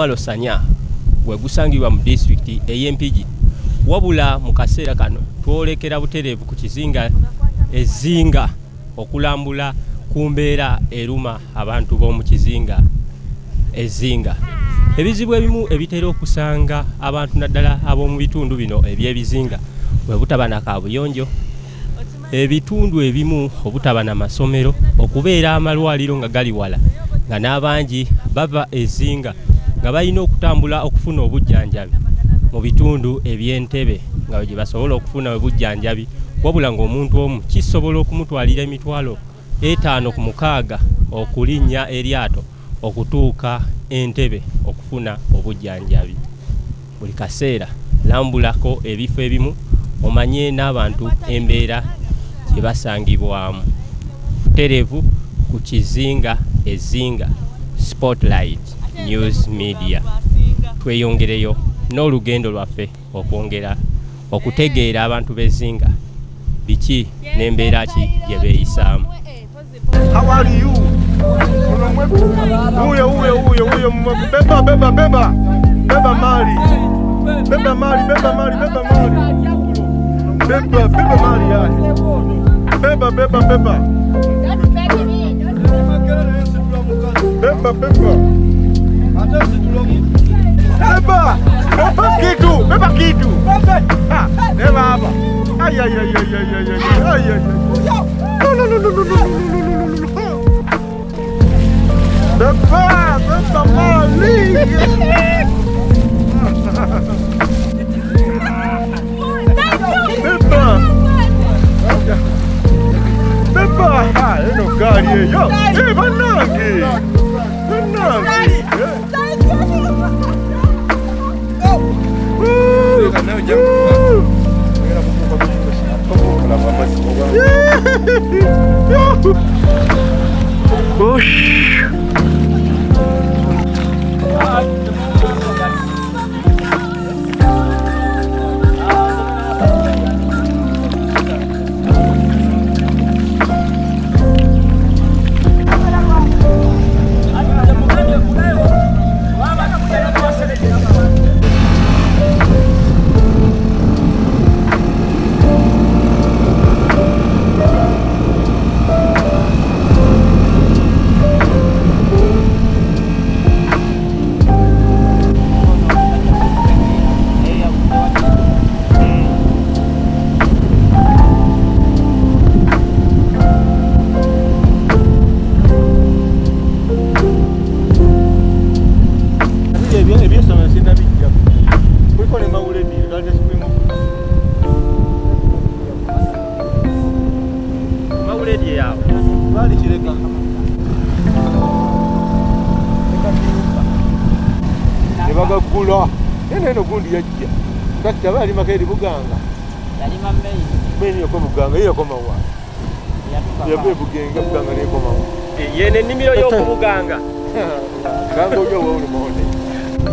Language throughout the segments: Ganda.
omutwalo sanya gwe gusangibwa mu disitulikiti ey'Empigi, wabula mu kaseera kano twolekera butereevu ku kizinga ezinga okulambula ku mbeera eruma abantu b'omu kizinga ezinga. Ebizibu ebimu ebitera okusanga abantu naddala ab'omu bitundu bino eby'ebizinga bwe butaba na kaabuyonjo, ebitundu ebimu obutaba na masomero, okubeera amalwaliro nga gali wala, nga n'abangi bava ezinga nga balina okutambula okufuna obujjanjabi mu bitundu eby'Entebe nga gye basobola okufuna obujjanjabi, wabula ng'omuntu omu kisobola okumutwalira emitwalo 5 ku 6 okulinnya eryato okutuuka Entebe okufuna obujjanjabi. Buli kaseera lambulako ebifo ebimu omanye n'abantu embeera gye basangibwamu. Tereevu ku kizinga ezinga. Spotlight News Media. Tweyongereyo n'olugendo lwaffe okwongera okutegeera abantu b'ezinga biki n'embeera ki gye beeyisaamu. How are you? Uyo beba mali. Beba mali. Beba mali ya. Beba. Beba kitu. Beba hapa. Ay. No. Beba mali. Beba, no gari yo. Banangi. Nebagagula eno gundi yajja kati abali makeri buganga yalima mmeyi yako buganga yako mawa yabe bugenga buganga ne koma yene nimiro yo ku buganga ganga ojo wo ni monde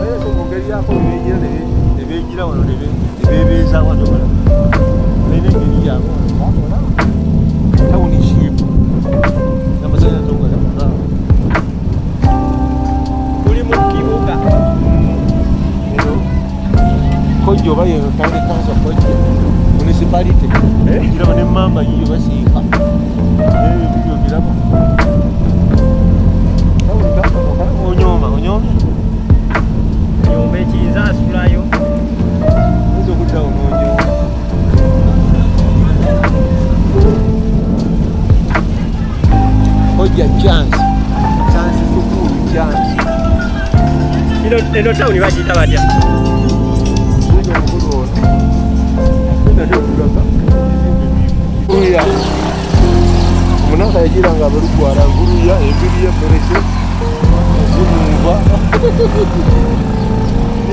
ayo ko mugeri yako yejira ne bejira wano ne bebeza wano wala nene ngiri yako tawuni shipu namazana tonga na kuli mu kibuga kojo bayo kandi kansa kojo municipality ngira bane mamba yiyo basika biyo biraba onyoma chiza asulayo uzo kuda ononyo koja chance sukuru chance ilo town bajita badya Uya munanga yagiranga abarugwara nguruya ebiriye perese zumva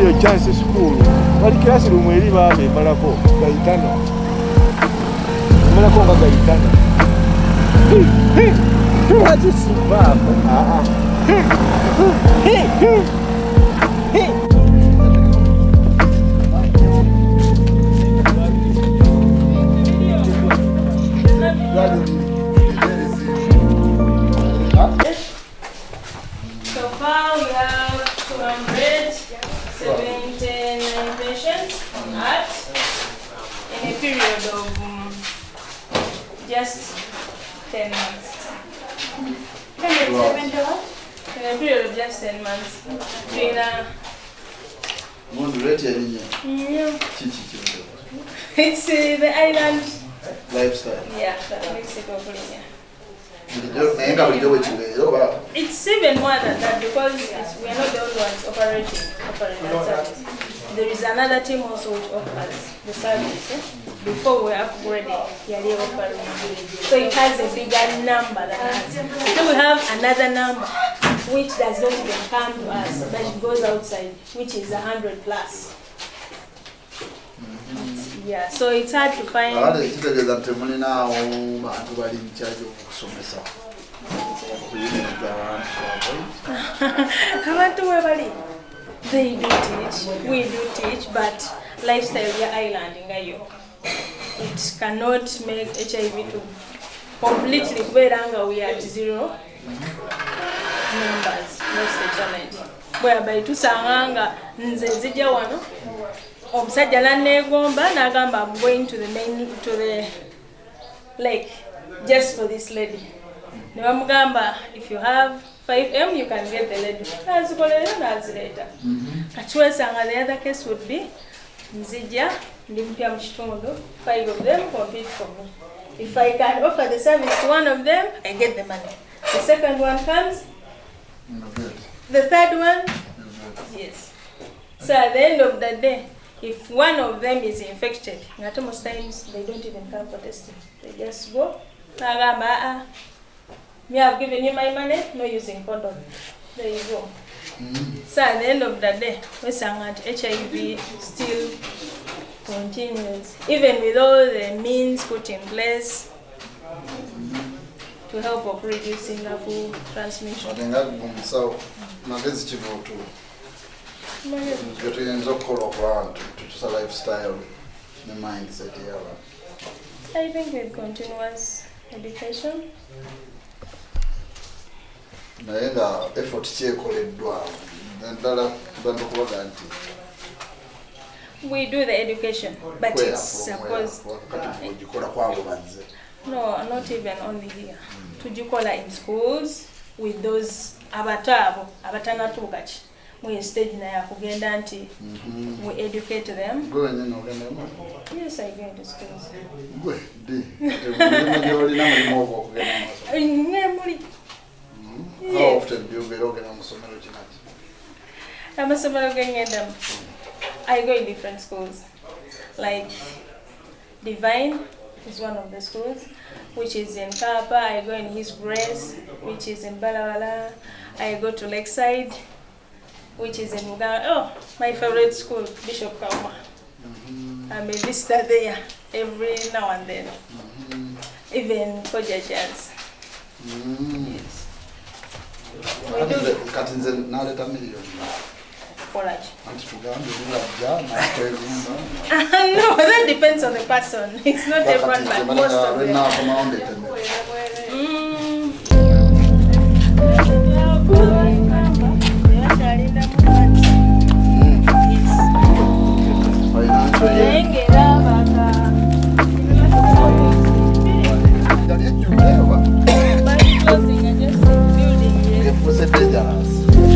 iyo chance school bari classroom eri babe malako gaitano gaitano what is baba So far we have some bread, payments on art in a period of just 10 months. Wow. In a period of just 10 months. It's the island lifestyle. Yeah, that makes it over here. It's even more than that because we are not the only ones operating that service. There is another team also which offers the service before we upgrade it. So it has a bigger number than us. So we have another number which does not even come to us, but it goes outside, which is 100 plus. Yeah, so it's hard to find. They do teach, we do teach, but lifestyle ya island ngayo. It cannot make HIV to completely kuberanga we are at zero numbers. That's the challenge. Whereby tusanganga nze zijja wano omusajja nanneegomba n'agamba I'm going to the lake just for this lady. Ne bamugamba if you have 5M you can get the lady. Nazikolera nazireta. Kati wesanga the other case would be nzijja ndimpya mu kitundu 5 of them compete for me. If I can offer the service to one of them, I get the money. The second one comes, the third one, yes. So at the end of the day, if one of them is infected, most times they don't even come for testing. They just go, me have given you my money, no using condom. There you go. So at the end of the day, we sang that HIV still continues, even with all the means put in place to help of reducing the transmission. So, magezi chivotu. Getuyenza okukola abantu tutusa lifestyle ne mindset yaba. I think with continuous education. Naye nga effort kyekoleddwa naddala bantu kubaga nti we do the education, but it's supposed. No, not even only here. Tujikola in schools with those abatabo, abatanatugachi. We stage na ya kugenda nti we educate them. Go and then organize. Yes, I go to schools. Go, di. How often do you go organize? I go in different schools. Like Divine is one of the schools, which is in Kapa. I go in His Grace, which is in Balawala. I go to Lakeside, which is in Uganda. Oh, my favorite school, Bishop Kauma. I'm a visitor there every now and then. Even Koja Jazz. Yes. No, that depends on the person. It's not everyone, but most of them.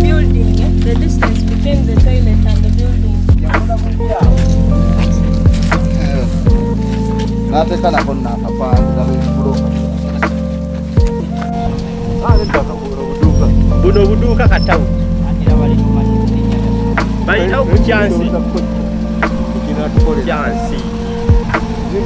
Building, the distance between the toilet and the building. Buno buduuka katawo. Balina ku chansi.